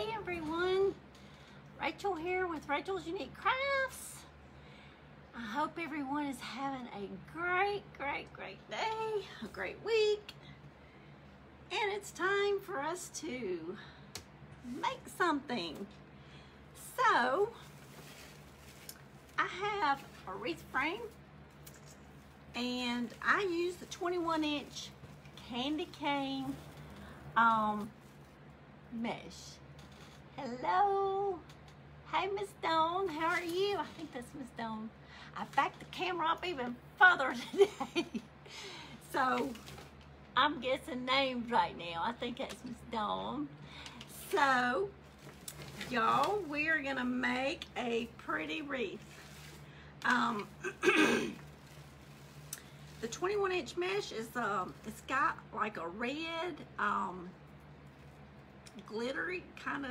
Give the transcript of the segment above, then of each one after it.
Hey everyone, Rachel here with Rachel's Unique Crafts. I hope everyone is having a great day, a great week. And it's time for us to make something. So, I have a wreath frame and I use the 21-inch candy cane mesh. Hello. Hey, Miss Dawn. How are you? I think that's Miss Dawn. I backed the camera up even further today. So, I'm guessing names right now. I think that's Miss Dawn. So, y'all, we're going to make a pretty wreath. The 21-inch mesh is, it's got like a red, glittery, kind of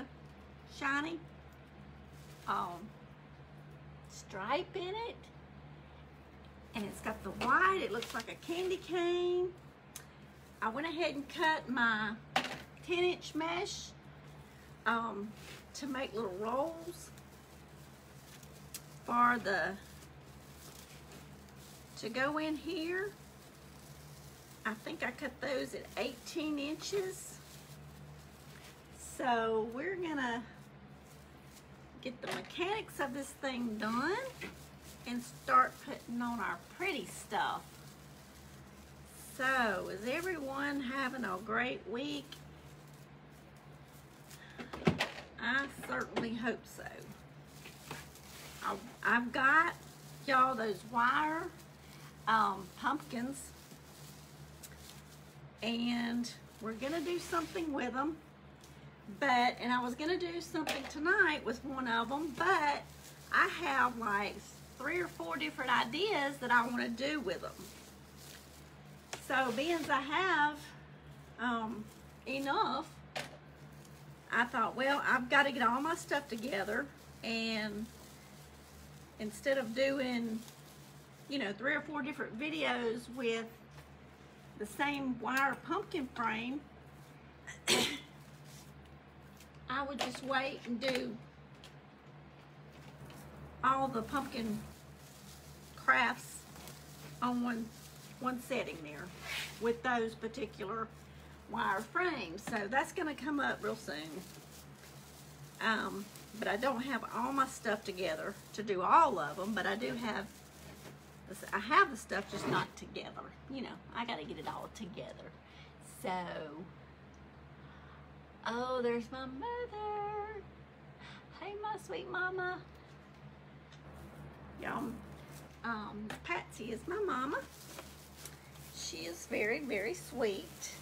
shiny stripe in it, and it's got the white. It looks like a candy cane. I went ahead and cut my 10-inch mesh to make little rolls for to go in here. I think I cut those at 18 inches. So we're gonna get the mechanics of this thing done and start putting on our pretty stuff. So, is everyone having a great week? I certainly hope so. I've got, y'all, those wire pumpkins, and we're gonna do something with them. And I was gonna do something tonight with one of them, but I have like 3 or 4 different ideas that I want to do with them. So being as I have enough, I thought, well, I've got to get all my stuff together, and instead of doing, you know, 3 or 4 different videos with the same wire pumpkin frame, I would just wait and do all the pumpkin crafts on one setting there with those particular wire frames. So that's going to come up real soon. But I don't have all my stuff together to do all of them, but I do have, I have the stuff, just not together. You know, I got to get it all together. So, oh, there's my mother. Hey, my sweet mama. Y'all, Patsy is my mama. She is very sweet.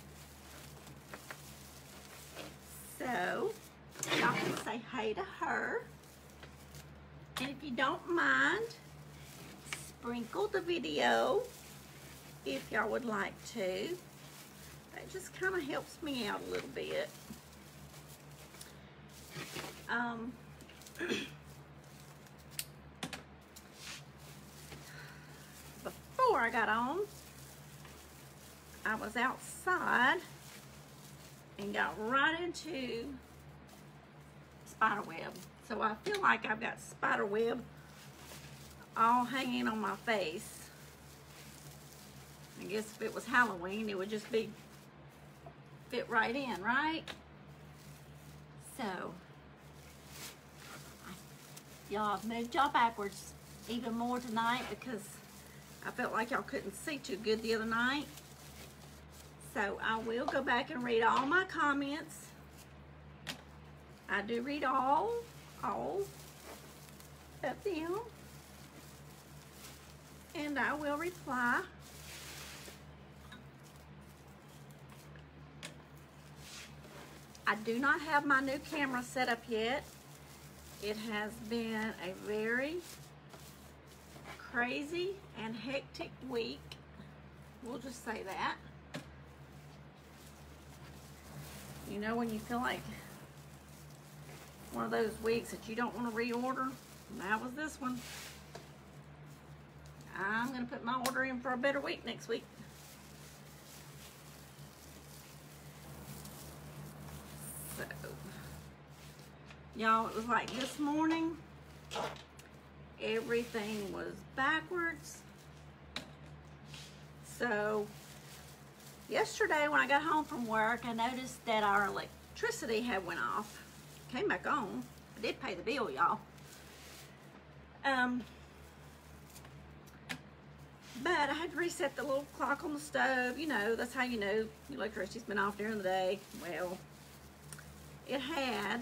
So, y'all can say hey to her. And if you don't mind, sprinkle the video if y'all would like to. That just kind of helps me out a little bit. Before I got on, I was outside and got right into spider web. So I feel like I've got spider web all hanging on my face. I guess if it was Halloween, it would just be fit right in, right? So, y'all, I've moved y'all backwards even more tonight because I felt like y'all couldn't see too good the other night. So I will go back and read all my comments. I do read all of them. And I will reply. I do not have my new camera set up yet. It has been a very crazy and hectic week. We'll just say that. You know, when you feel like one of those weeks that you don't want to reorder? That was this one. I'm going to put my order in for a better week next week. So, Y'all, it was like this morning, everything was backwards. So yesterday when I got home from work, I noticed that our electricity had went off. Came back on. I did pay the bill, y'all. But I had to reset the little clock on the stove. You know, that's how you know the electricity's been off during the day. Well, it had.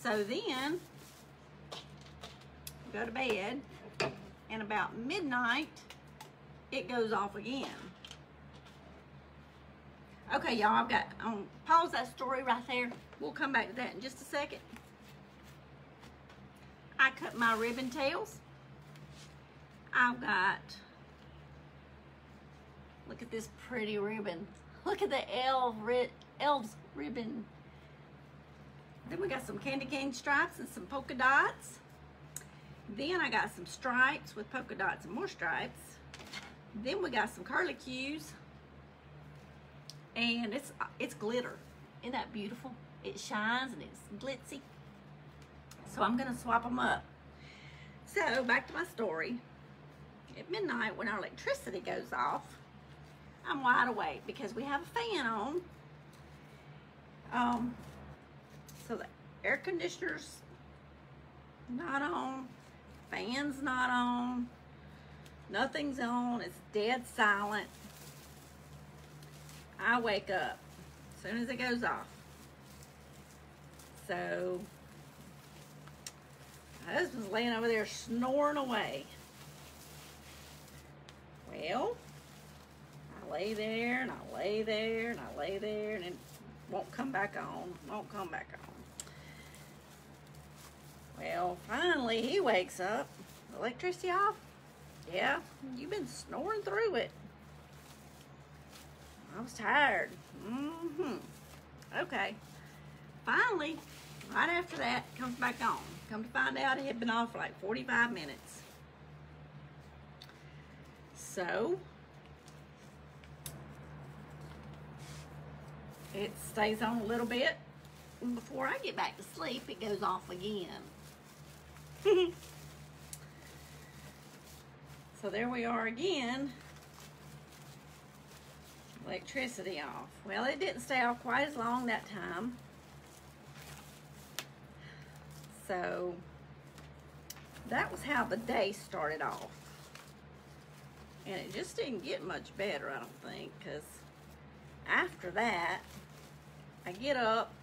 So then, go to bed, and about midnight, it goes off again. Okay, y'all, I'll pause that story right there. We'll come back to that in just a second. I cut my ribbon tails. I've got, look at this pretty ribbon. Look at the elves ribbon. Then we got some candy cane stripes and some polka dots. Then I got some stripes with polka dots and more stripes. Then we got some curlicues. And it's glitter. Isn't that beautiful? It shines and it's glitzy. So I'm gonna swap them up. So back to my story. At midnight when our electricity goes off, I'm wide awake because we have a fan on. So the air conditioner's not on, fan's not on, nothing's on, it's dead silent. I wake up as soon as it goes off. So my husband's laying over there snoring away. Well, I lay there and I lay there and I lay there and it won't come back on, won't come back on. Well, finally he wakes up. Electricity off? Yeah, you've been snoring through it. I was tired. Okay. Finally, right after that, it comes back on. Come to find out, it had been off for like 45 minutes. So, it stays on a little bit. And before I get back to sleep, it goes off again. So there we are again. Electricity off. Well, it didn't stay off quite as long that time. So that was how the day started off. And it just didn't get much better, I don't think, because after that, I get up,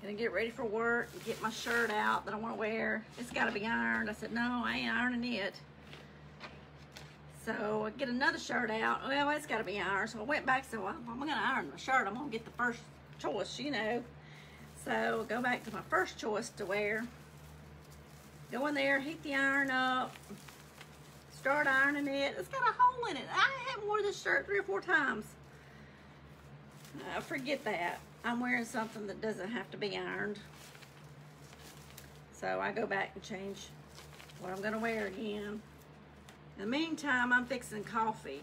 gonna get ready for work, and get my shirt out that I want to wear. It's got to be ironed. I said, no, I ain't ironing it. So I get another shirt out. Well, it's got to be ironed. So I went back, so I'm going to iron my shirt. I'm going to get the first choice, you know. So go back to my first choice to wear. Go in there, heat the iron up, start ironing it. It's got a hole in it. I haven't worn this shirt 3 or 4 times. Forget that. I'm wearing something that doesn't have to be ironed. So I go back and change what I'm going to wear again. In the meantime, I'm fixing coffee.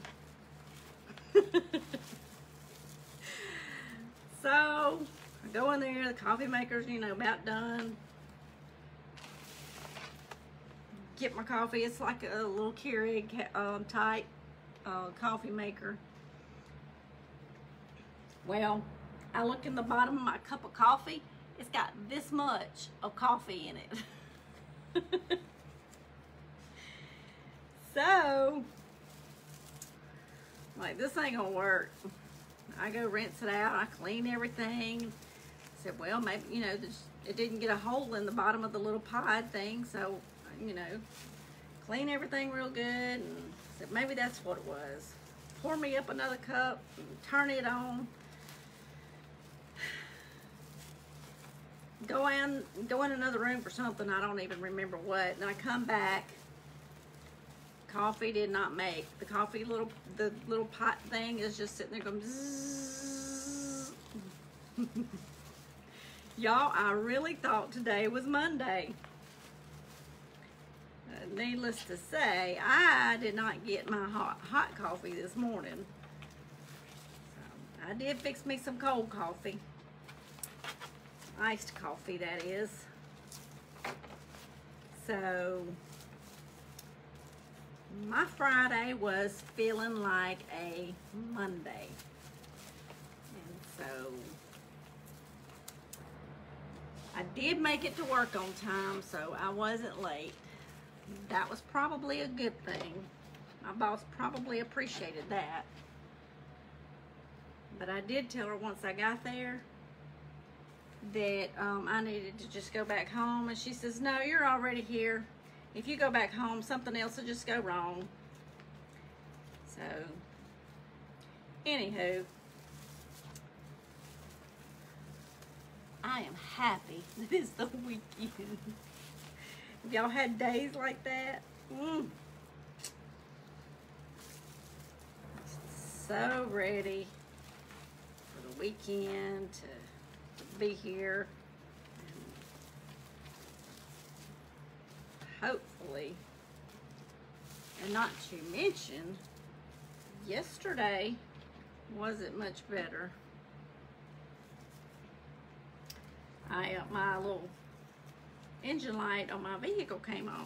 So I go in there, the coffee maker's, you know, about done. Get my coffee. It's like a little Keurig type coffee maker. Well, I look in the bottom of my cup of coffee. It's got this much of coffee in it. So, like, this ain't gonna work. I go rinse it out. I clean everything. I said, well, maybe, you know, it didn't get a hole in the bottom of the little pod thing. So, you know, clean everything real good. And I said, maybe that's what it was. Pour me up another cup and turn it on. Go in another room for something. I don't even remember what. And I come back. Coffee did not make. The coffee the little pot thing is just sitting there going zzz. Y'all, I really thought today was Monday. Needless to say, I did not get my hot coffee this morning. So I did fix me some cold coffee. iced coffee, that is. So my Friday was feeling like a Monday. And so I did make it to work on time, so I wasn't late. That was probably a good thing. My boss probably appreciated that. But I did tell her once I got there that I needed to just go back home. And she says, no, you're already here. If you go back home, something else will just go wrong. So, anywho, I am happy that it's the weekend. Have y'all had days like that? So ready for the weekend to be here. And hopefully, and not to mention, yesterday wasn't much better. My little engine light on my vehicle came on.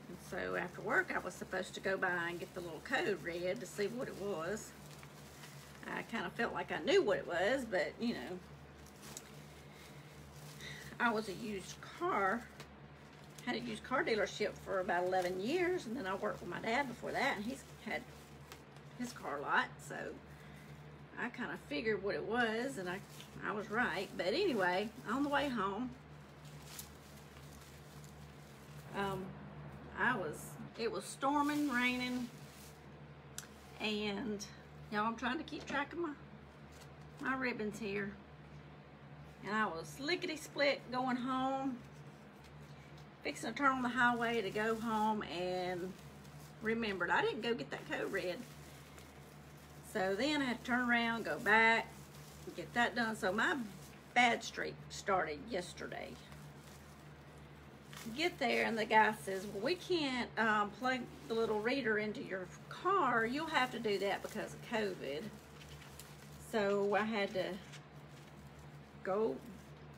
And so after work, I was supposed to go by and get the little code read to see what it was. I kind of felt like I knew what it was, but you know, I was a used car, had a used car dealership for about 11 years, and then I worked with my dad before that, and he's had his car lot, so I kind of figured what it was, and I was right. But anyway, on the way home, it was storming, raining, and y'all, I'm trying to keep track of my ribbons here. And I was lickety-split going home, fixing to turn on the highway to go home, and remembered I didn't go get that code read. So then I had to turn around, go back, get that done. So my bad streak started yesterday. Get there, and the guy says, well, we can't plug the little reader into your car. You'll have to do that because of COVID. So I had to go.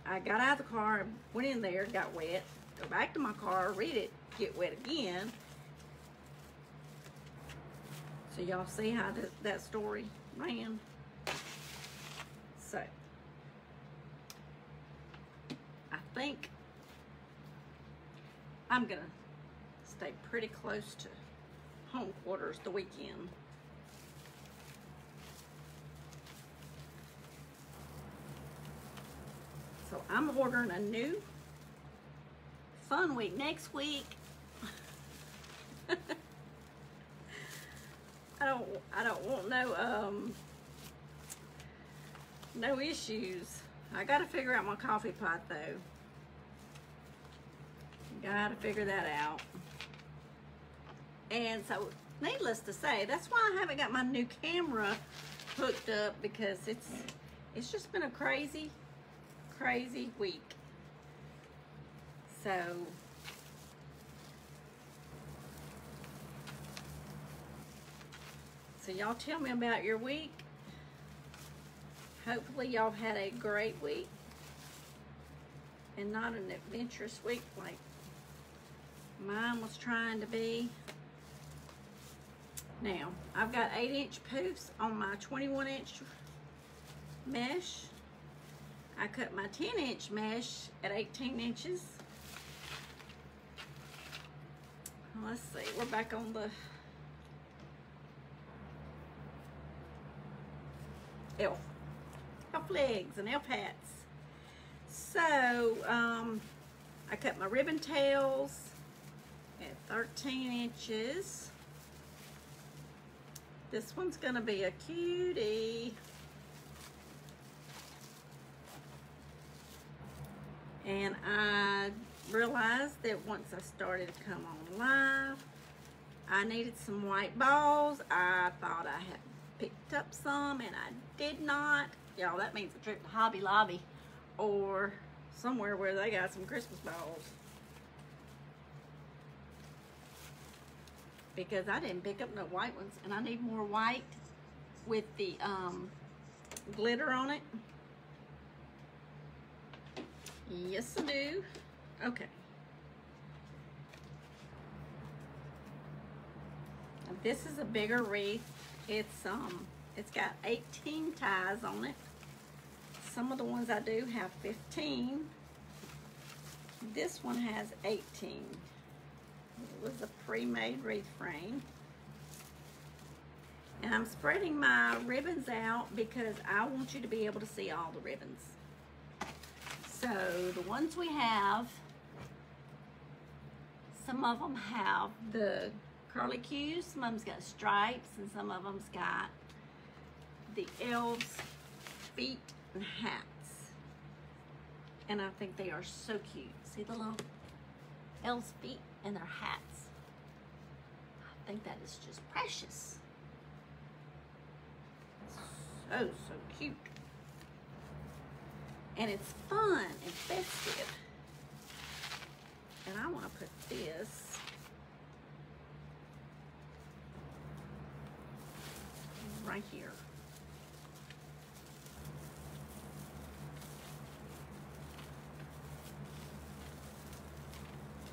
I got out of the car, went in there, got wet, go back to my car, read it, get wet again. So y'all see how that story ran. So I think I'm gonna stay pretty close to home quarters the weekend. So I'm ordering a new fun week next week. I don't want no issues. I gotta figure out my coffee pot though. Gotta figure that out. And so, needless to say, that's why I haven't got my new camera hooked up, because it's just been a crazy week. So y'all tell me about your week. Hopefully y'all had a great week and not an adventurous week like mine was trying to be. Now, I've got 8-inch poofs on my 21-inch mesh. I cut my 10-inch mesh at 18 inches. Let's see, we're back on the elf legs and elf hats. So, I cut my ribbon tails at 13 inches. This one's gonna be a cutie. And I realized that once I started to come on live, I needed some white balls. I thought I had picked up some, and I did not. Y'all, that means a trip to Hobby Lobby or somewhere where they got some Christmas balls. Because I didn't pick up no white ones, and I need more white with the glitter on it. Yes, I do. Okay. Now, this is a bigger wreath. It's got 18 ties on it. Some of the ones I do have 15. This one has 18. It was a pre-made wreath frame. And I'm spreading my ribbons out because I want you to be able to see all the ribbons. So the ones we have, some of them have the curly cues, some of them's got stripes, and some of them's got the elves' feet and hats. And I think they are so cute. See the little elves' feet and their hats. I think that is just precious. So cute. And it's fun and festive. And I want to put this right here.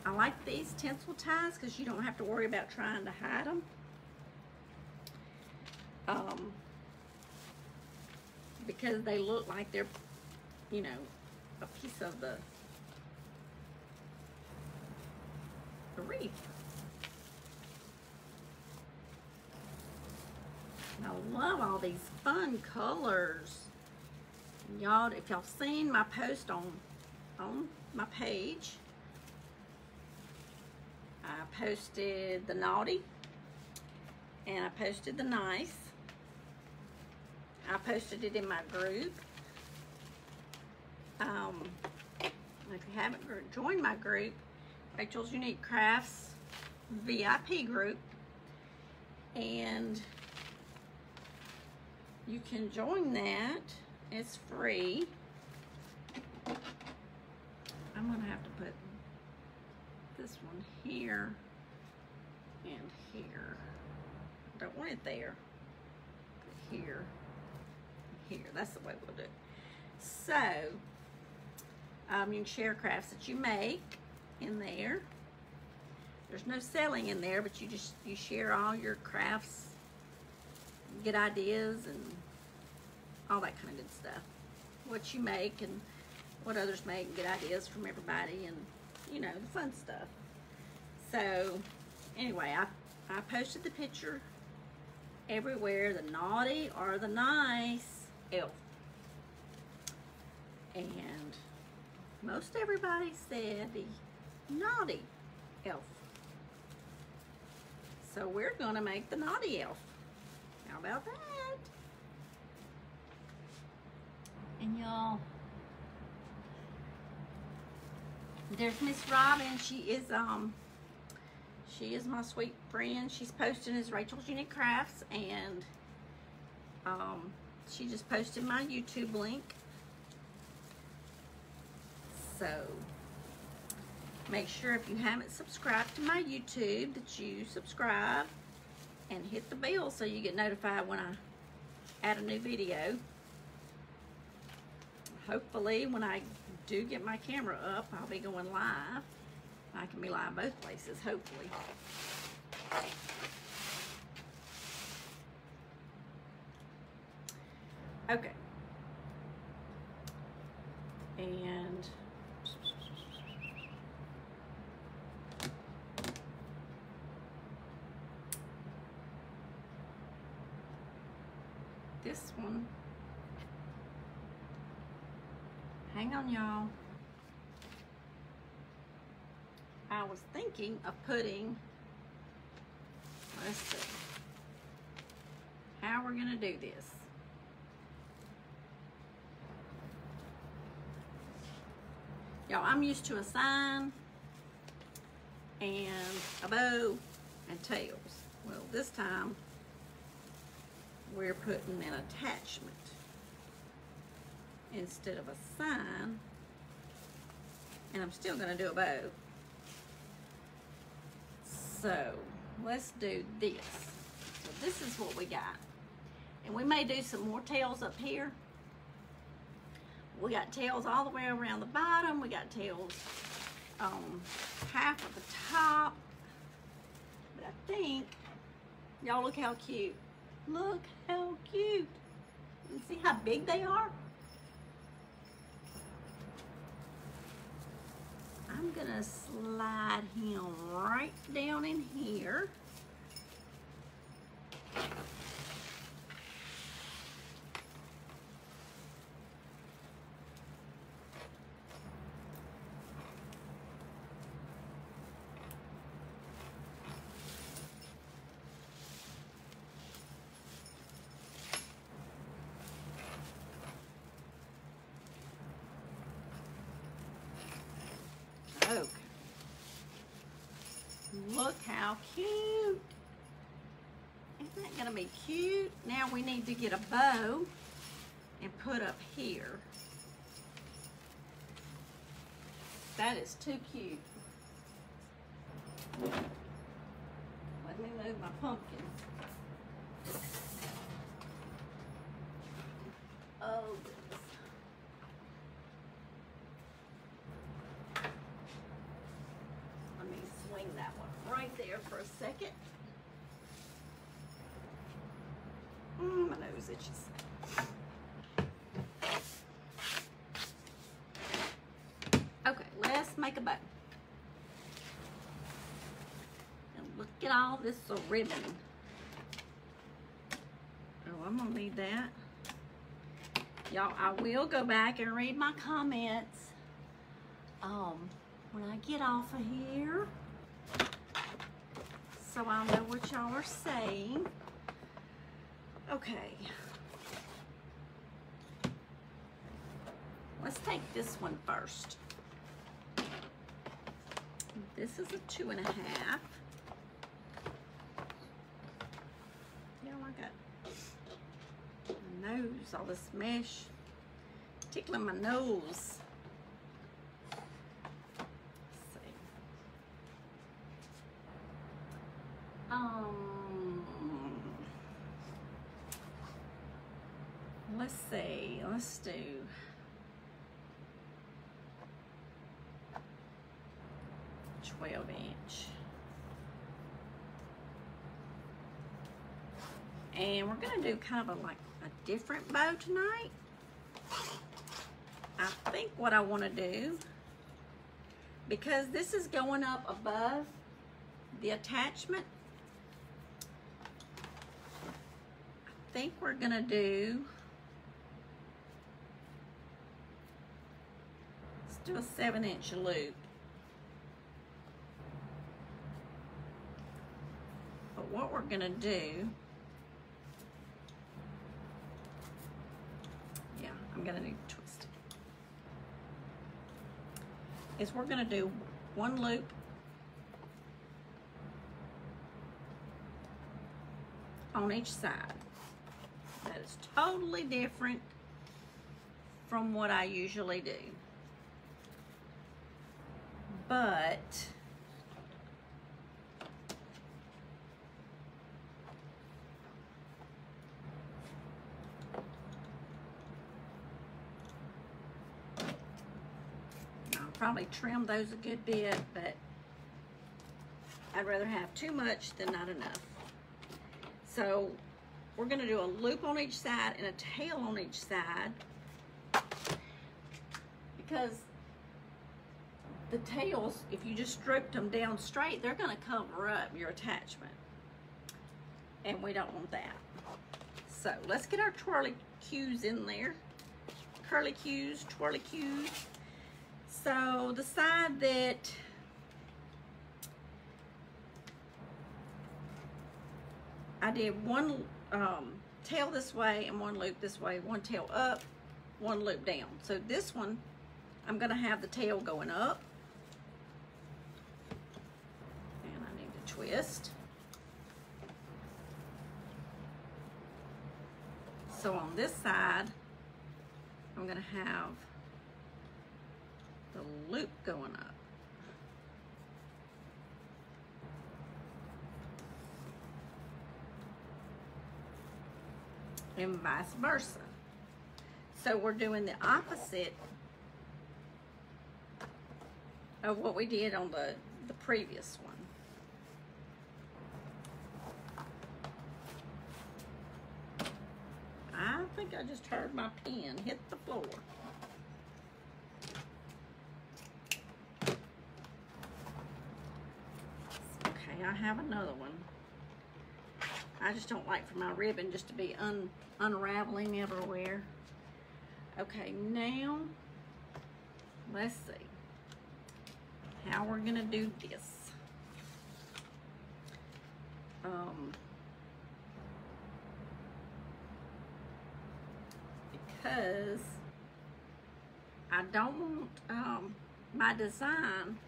I like these tinsel ties because you don't have to worry about trying to hide them. Because they look like they're, you know, a piece of the wreath. And I love all these fun colors. Y'all, if y'all seen my post on my page, I posted the naughty and I posted the nice. I posted it in my group. If you haven't joined my group, Rachel's Unique Crafts VIP group, and you can join that. It's free. I'm gonna have to put this one here and here. Don't want it there. Put here. Here, that's the way we'll do it. So, you can share crafts that you make in there. There's no selling in there, but you share all your crafts, get ideas and all that kind of good stuff. What you make and what others make, and get ideas from everybody, and you know, the fun stuff. So, anyway, I posted the picture everywhere, the naughty or the nice elf, and most everybody said the naughty elf. So we're gonna make the naughty elf. How about that? And y'all, there's Miss Robin. She is my sweet friend. She's posting as Rachel's Unique Crafts, and she just posted my YouTube link. So make sure if you haven't subscribed to my YouTube that you subscribe and hit the bell so you get notified when I add a new video. Hopefully when I do get my camera up, I'll be going live. I can be live both places, hopefully. Okay. And this one, hang on y'all. I was thinking of putting, let's see, how we're gonna do this. Y'all, I'm used to a sign and a bow and tails. Well, this time we're putting an attachment instead of a sign, and I'm still gonna do a bow. So let's do this. So this is what we got. And we may do some more tails up here. We got tails all the way around the bottom. We got tails on half of the top. But I think, y'all look how cute. Look how cute. You see how big they are? I'm gonna slide him right down in here. Okay. Look how cute. Isn't that gonna be cute? Now we need to get a bow and put up here. That is too cute. Let me move my pumpkin. Oh, goodness. Let me swing that one right there for a second. My nose itches. Okay, let's make a bow. And look at all this ribbon. Oh, I'm gonna need that. Y'all, I will go back and read my comments when I get off of here, so I'll know what y'all are saying. Okay. Let's take this one first. This is a 2.5. Yeah, I got my nose, all this mesh tickling my nose. Let's see. Let's see. Let's do. And we're gonna do kind of like a different bow tonight. I think what I want to do, because this is going up above the attachment, I think we're gonna do, let's do a 7-inch loop. But what we're gonna do, I'm gonna need to twist it, is we're gonna do one loop on each side. That is totally different from what I usually do. But probably trim those a good bit, but I'd rather have too much than not enough. So we're gonna do a loop on each side and a tail on each side, because the tails, if you just stripped them down straight, they're gonna cover up your attachment, and we don't want that. So let's get our twirly cues in there. Curly cues, twirly cues. So the side that I did one tail this way and one loop this way, one tail up, one loop down. So this one, I'm gonna have the tail going up. And I need to twist. So on this side, I'm gonna have the loop going up. And vice versa. So we're doing the opposite of what we did on the previous one. I think I just heard my pen hit the floor. Okay, I have another one. I just don't like for my ribbon just to be unraveling everywhere. Okay, now let's see how we're gonna do this. Because I don't want my design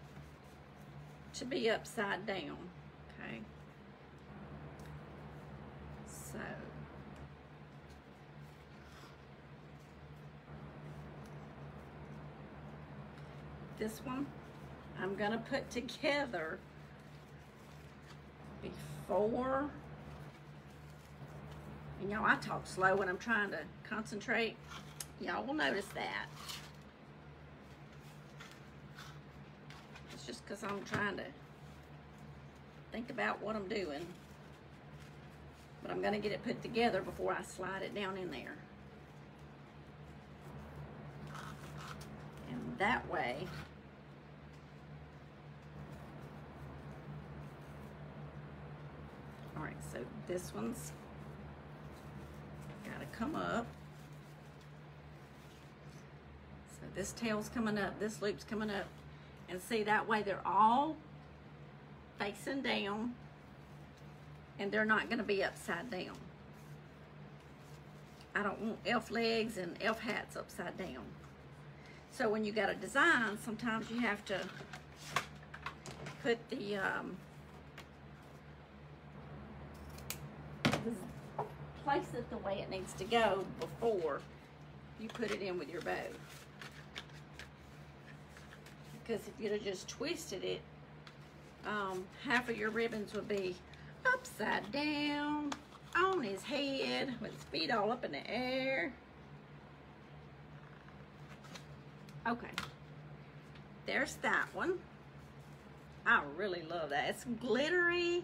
to be upside down, okay? So this one I'm gonna put together before, and y'all, I talk slow when I'm trying to concentrate. Y'all will notice that. It's just because I'm trying to think about what I'm doing. But I'm gonna get it put together before I slide it down in there. And that way, all right, so this one's gotta come up. So this tail's coming up, this loop's coming up. And see, that way they're all facing down and they're not gonna be upside down. I don't want elf legs and elf hats upside down. So when you got a design, sometimes you have to put the place it the way it needs to go before you put it in with your bow. Because if you'd have just twisted it, half of your ribbons would be upside down on his head with his feet all up in the air. Okay, there's that one. I really love that. It's glittery,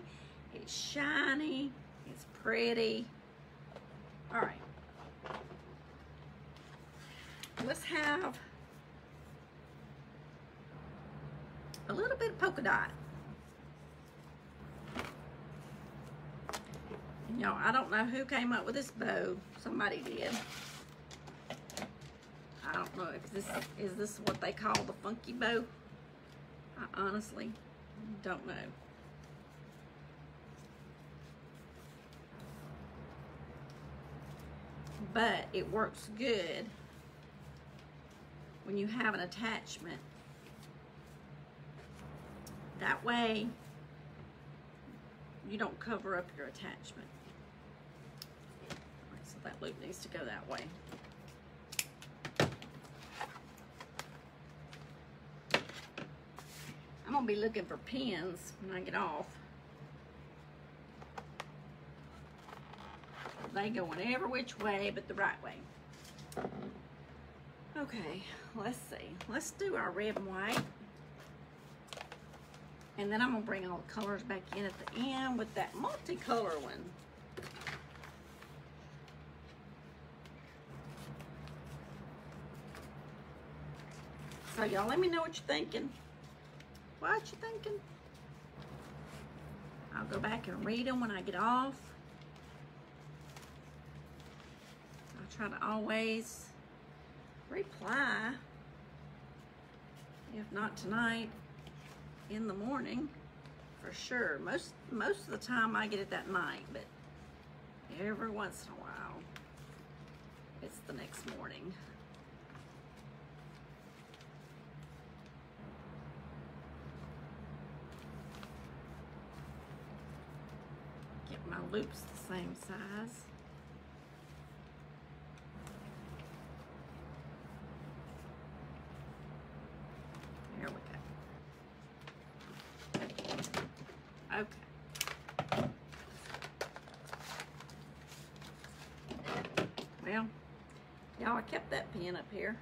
it's shiny, it's pretty. All right, let's have a little bit of polka dot. And y'all, I don't know who came up with this bow. Somebody did. I don't know if is this what they call the funky bow? I honestly don't know. But it works good when you have an attachment. That way you don't cover up your attachment. All right, so that loop needs to go that way. I'm gonna be looking for pins when I get off. They going every which way but the right way. Okay, let's see. Let's do our red and white. And then I'm gonna bring all the colors back in at the end with that multicolor one. So y'all let me know what you're thinking. What you thinking? I'll go back and read them when I get off. I'll try to always reply. If not tonight, in the morning, for sure. Most of the time I get it that night, but every once in a while, it's the next morning. Get my loops the same size. There we go. Okay. Well, Y'all, I kept that pin up here.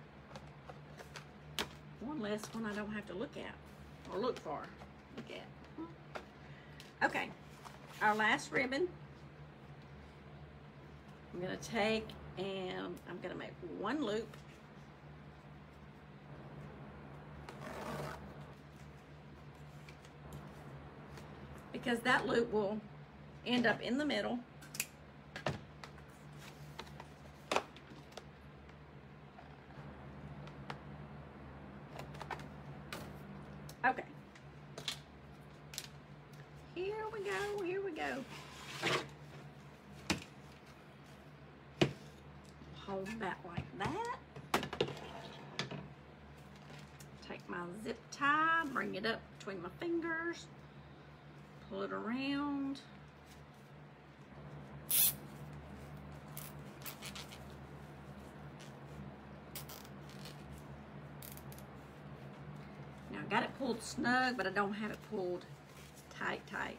One less one I don't have to look at or look for. Look at. Okay, our last ribbon. I'm gonna take and I'm gonna make one loop. Because that loop will end up in the middle. Okay. Here we go, here we go. Hold that like that. Take my zip tie, bring it up between my fingers, pull it around. Now I got it pulled snug, but I don't have it pulled tight.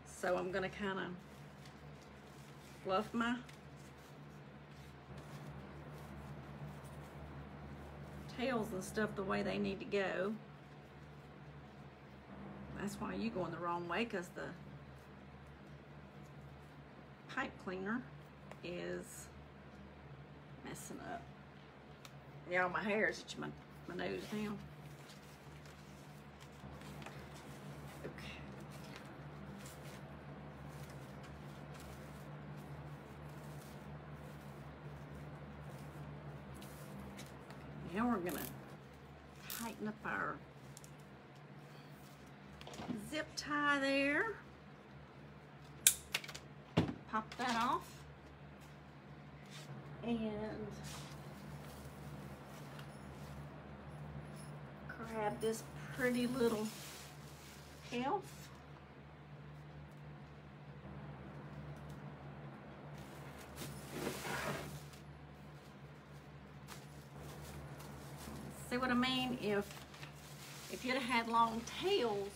So I'm gonna kind of fluff my tails and stuff the way they need to go. That's why you going the wrong way, because the pipe cleaner is messing up. Yeah, my hair is itching my nose down. Okay. Now we're gonna tighten up our zip tie there. Pop that off. And grab this pretty little elf. See what I mean? If you'd have had long tails,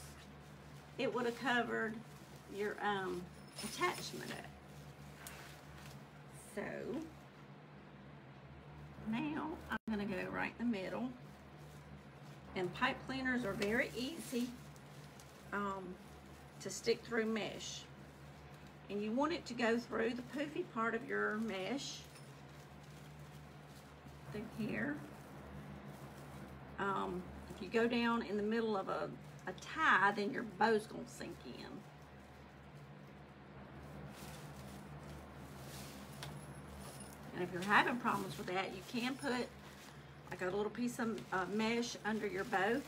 it would have covered your attachment up. So now I'm gonna go right in the middle. And pipe cleaners are very easy to stick through mesh. And you want it to go through the poofy part of your mesh, through here. If you go down in the middle of a tie, then your bow's gonna sink in. And if you're having problems with that, you can put like a little piece of mesh under your bow.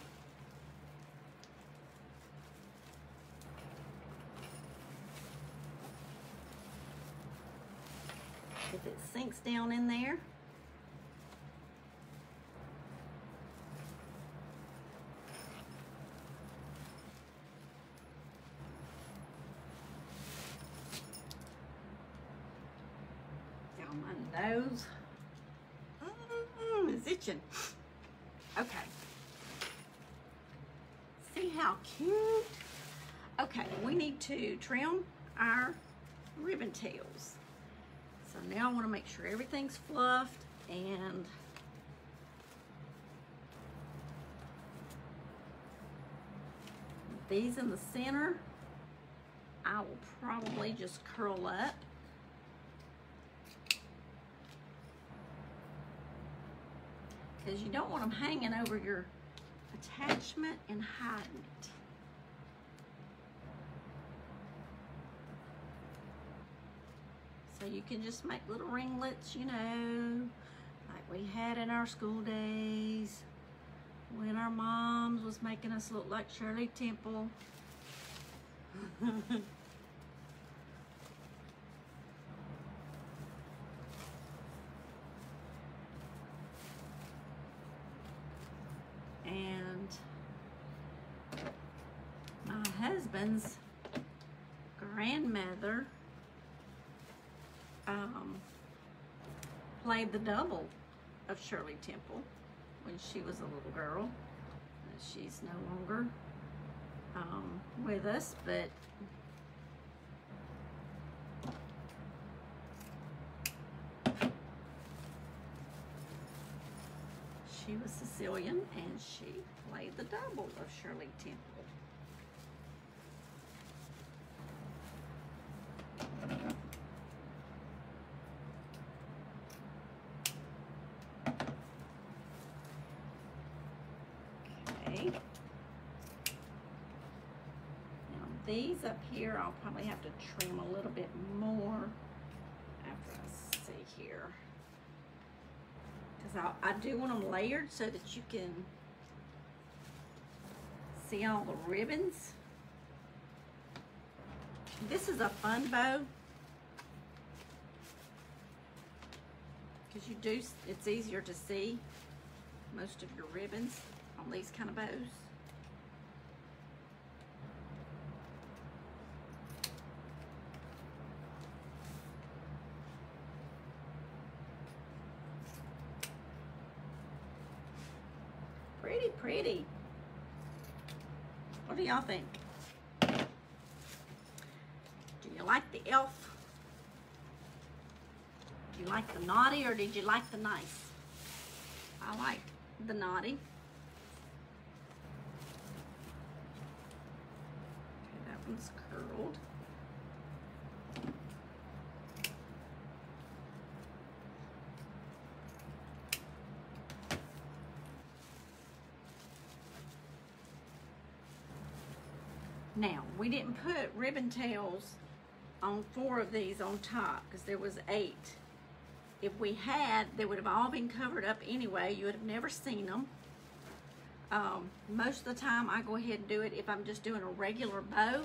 If it sinks down in there, my nose. It's itching. Okay. See how cute? Okay, we need to trim our ribbon tails. So now I want to make sure everything's fluffed, and these in the center, I will probably just curl up. Because you don't want them hanging over your attachment and hiding it. So you can just make little ringlets, you know, like we had in our school days when our moms was making us look like Shirley Temple. And my husband's grandmother played the double of Shirley Temple when she was a little girl. She's no longer with us, but She was Sicilian, and she played the double of Shirley Temple. Okay. Now these up here, I'll probably have to trim a little bit more after I see here. Because I do want them layered so that you can see all the ribbons. This is a fun bow because it's easier to see most of your ribbons on these kind of bows. Pretty, pretty. What do y'all think? Do you like the elf? Do you like the naughty or did you like the nice? I like the naughty. Okay, that one's curled. Now, we didn't put ribbon tails on 4 of these on top because there was 8. If we had, they would have all been covered up anyway. You would have never seen them. Most of the time, I go ahead and do it. If I'm just doing a regular bow,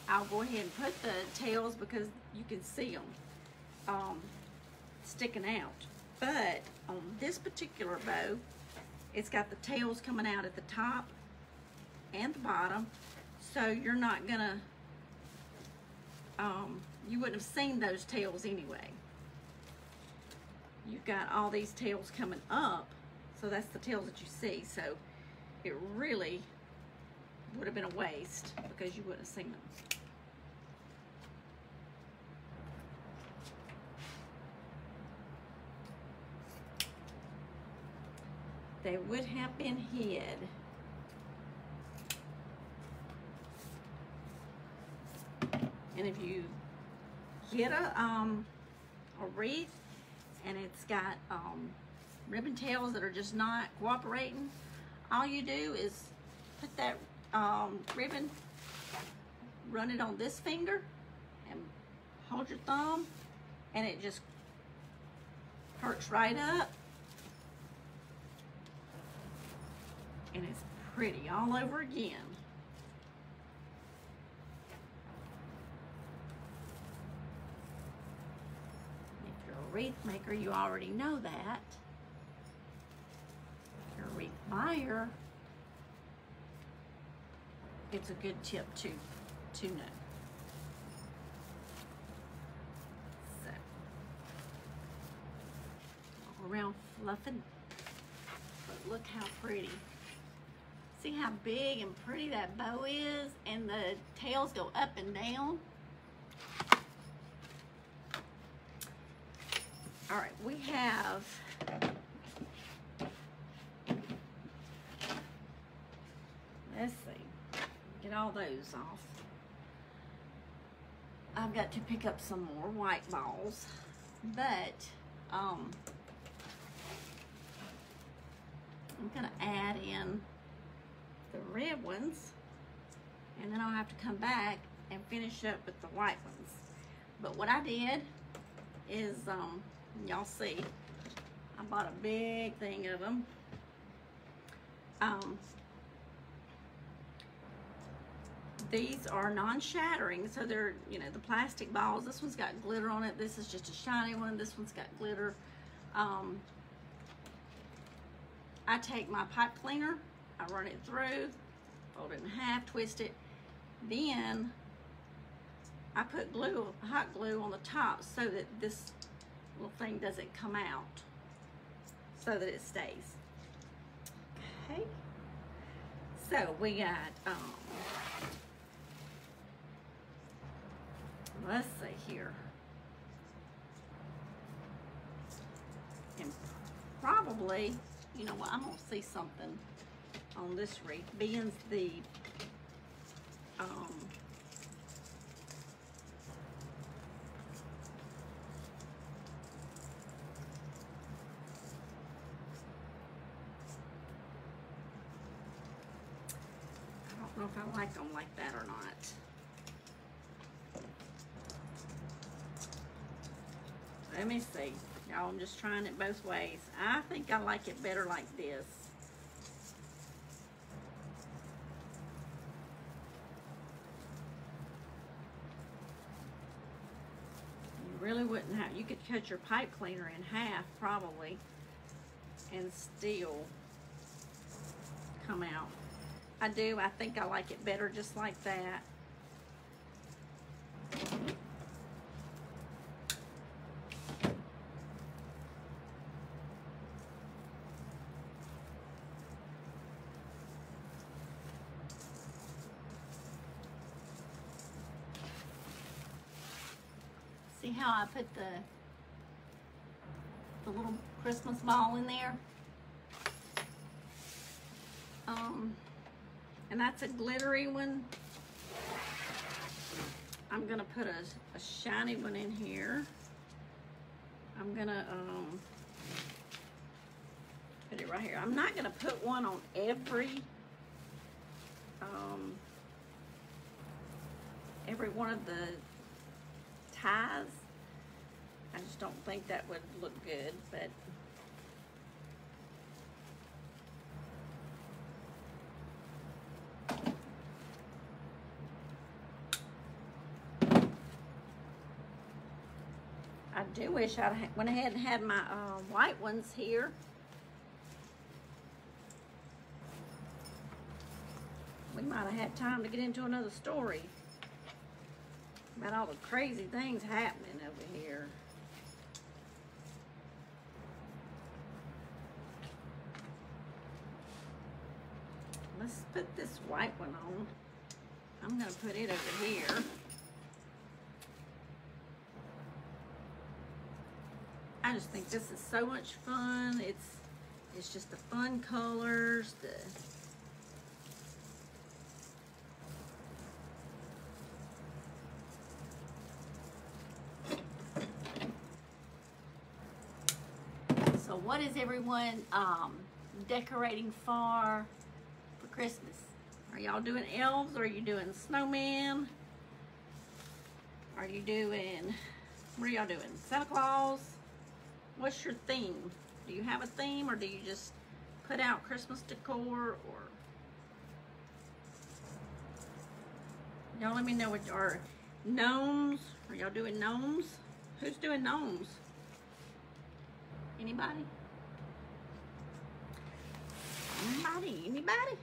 I'll go ahead and put the tails because you can see them sticking out. But on this particular bow, it's got the tails coming out at the top and the bottom. So you're not gonna, you wouldn't have seen those tails anyway. You've got all these tails coming up, so that's the tails that you see. So it really would have been a waste because you wouldn't have seen them. They would have been hid. And if you get a wreath and it's got ribbon tails that are just not cooperating, all you do is put that ribbon, run it on this finger and hold your thumb and it just perks right up. And it's pretty all over again. Wreath maker, you already know that. If you're a wreath buyer, it's a good tip to know. So, all around fluffing, but look how pretty. See how big and pretty that bow is, and the tails go up and down. All right, we have let's see, get all those off. I've got to pick up some more white balls, but I'm gonna add in the red ones, and then I'll have to come back and finish up with the white ones. But what I did is y'all see, I bought a big thing of them. These are non-shattering, so they're, you know, the plastic balls. This one's got glitter on it. This is just a shiny one. This one's got glitter. I take my pipe cleaner, I run it through, fold it in half, twist it. Then I put glue, hot glue on the top so that this little thing doesn't come out, so that it stays. Okay. So we got, let's see here. And probably You know what? I'm gonna see something on this wreath. Being the I don't know if I like them like that or not. Let me see. Y'all, I'm just trying it both ways. I think I like it better like this. You really wouldn't have, you could cut your pipe cleaner in half probably and still come out. I do, I think I like it better just like that. See how I put the little Christmas ball in there? And that's a glittery one. I'm gonna put a shiny one in here. I'm gonna put it right here. I'm not gonna put one on every one of the ties. I just don't think that would look good, but I do wish I went ahead and had my white ones here. We might have had time to get into another story about all the crazy things happening over here. Let's put this white one on. I'm gonna put it over here. I just think this is so much fun. It's just the fun colors, So what is everyone decorating for Christmas? Are y'all doing elves? Or are you doing snowman? Are you doing, what are y'all doing? Santa Claus? What's your theme? Do you have a theme, or do you just put out Christmas decor? Or y'all let me know what are gnomes. Are y'all doing gnomes? Who's doing gnomes? Anybody? Anybody?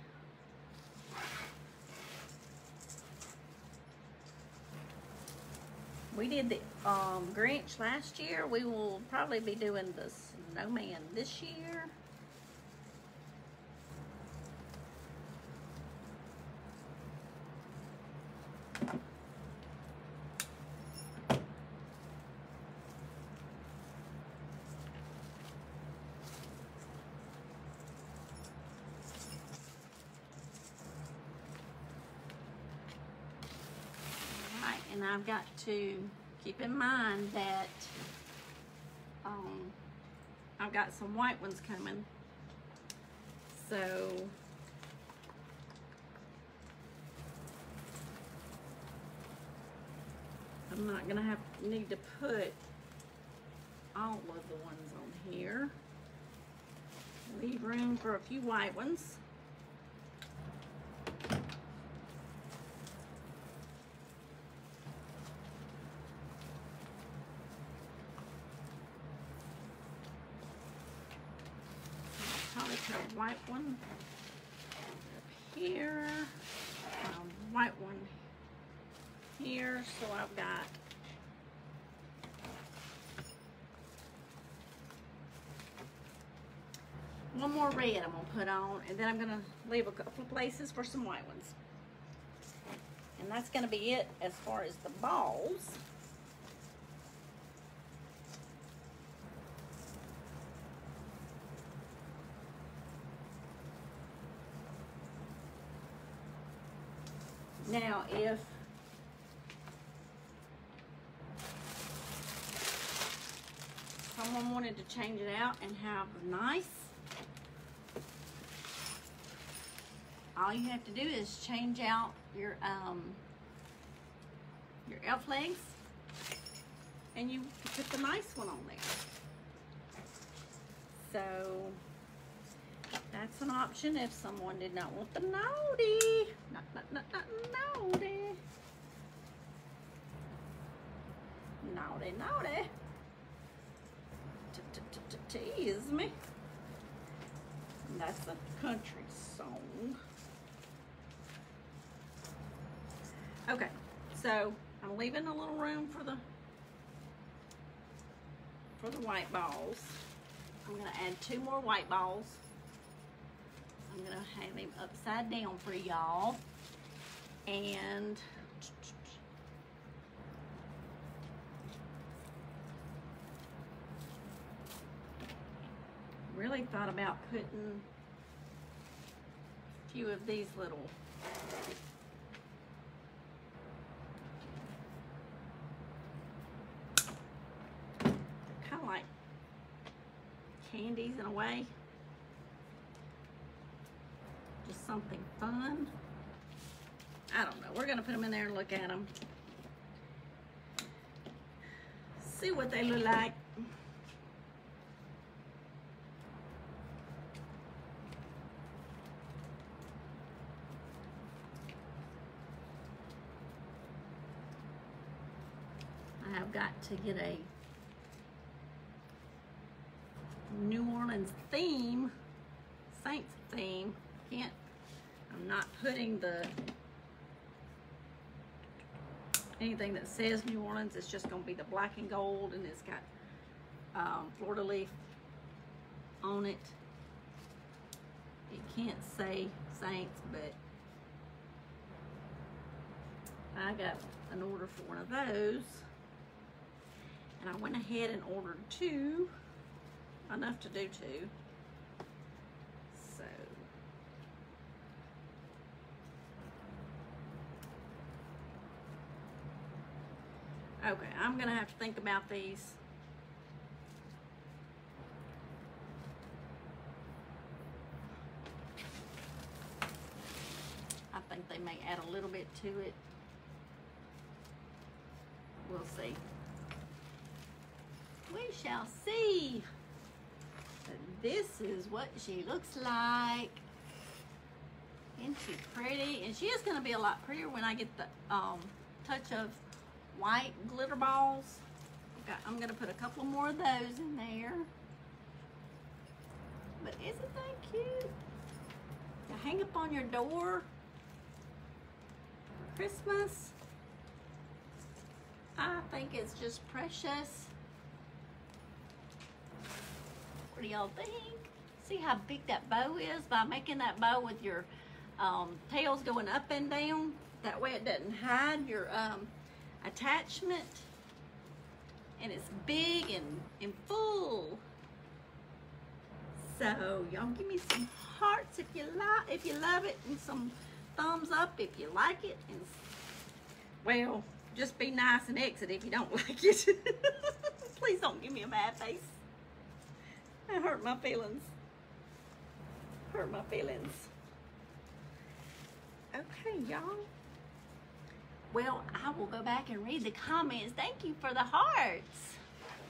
We did the Grinch last year. We will probably be doing the snowman this year. And I've got to keep in mind that I've got some white ones coming. So I'm not gonna need to put all of the ones on here. Leave room for a few white ones. White one up here, white one here. So I've got one more red I'm gonna put on, and then I'm gonna leave a couple of places for some white ones. And that's gonna be it as far as the balls. Now, if someone wanted to change it out and have nice, all you have to do is change out your elf legs, and you put the nice one on there. So that's an option if someone did not want the naughty. Not naughty. Naughty, naughty. Tease me. And that's a country song. Okay, so I'm leaving a little room for the white balls. I'm gonna add 2 more white balls. I'm gonna have him upside down for y'all. And really thought about putting a few of these little kind of like candies in a way. Just something fun. I don't know. We're gonna put them in there and look at them. See what they look like. I've got to get a New Orleans theme, Saints theme. I'm not putting anything that says New Orleans. It's just going to be the black and gold, and it's got fleur-de-lis on it. It can't say Saints, but I got an order for one of those. And I went ahead and ordered 2, enough to do 2. So, okay, I'm gonna have to think about these. I think they may add a little bit to it. We'll see. We shall see. But this is what she looks like. Isn't she pretty? And she is going to be a lot prettier when I get the touch of white glitter balls. Okay, I'm going to put a couple more of those in there. But isn't that cute? To hang up on your door for Christmas. I think it's just precious. What do y'all think? See how big that bow is by making that bow with your tails going up and down? That way it doesn't hide your attachment. And it's big and full. So y'all give me some hearts if you love it, and some thumbs up if you like it. And well, just be nice and exit if you don't like it. Please don't give me a bad face. That hurt my feelings. Hurt my feelings. Okay, y'all. Well, I will go back and read the comments. Thank you for the hearts.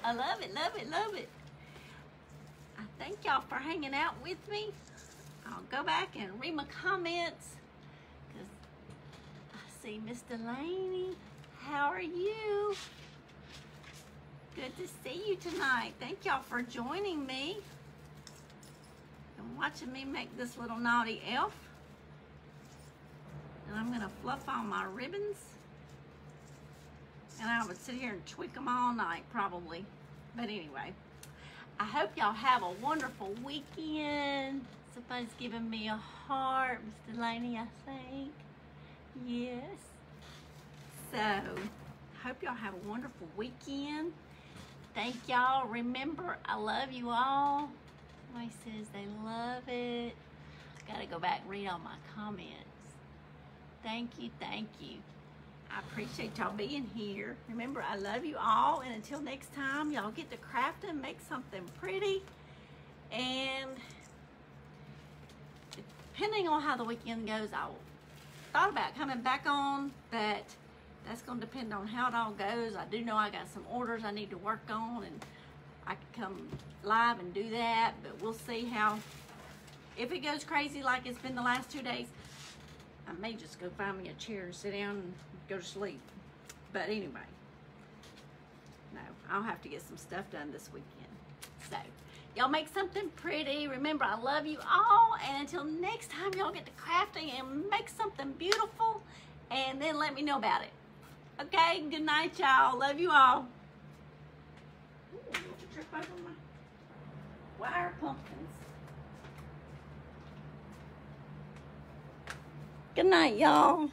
I love it, love it, love it. I thank y'all for hanging out with me. I'll go back and read my comments. Because I see Miss Delaney. How are you? Good to see you tonight. Thank y'all for joining me and watching me make this little naughty elf. And I'm gonna fluff all my ribbons. And I would sit here and tweak them all night probably. But anyway, I hope y'all have a wonderful weekend. Somebody's giving me a heart, Miss Delaney, I think. Yes. So, hope y'all have a wonderful weekend. Thank y'all. Remember, I love you all. Somebody says they love it. Gotta go back and read all my comments. Thank you, thank you. I appreciate y'all being here. Remember, I love you all, and until next time, y'all get to craft and make something pretty. And depending on how the weekend goes, I thought about coming back on, but that's going to depend on how it all goes. I do know I got some orders I need to work on, and I can come live and do that, but we'll see how, if it goes crazy like it's been the last 2 days, I may just go find me a chair and sit down and go to sleep. But anyway, no, I'll have to get some stuff done this weekend. So, y'all make something pretty. Remember, I love you all. And until next time, y'all get to crafting and make something beautiful. And then let me know about it. Okay, good night, y'all. Love you all. Ooh, don't you trip over my wire pumpkins. Good night, y'all.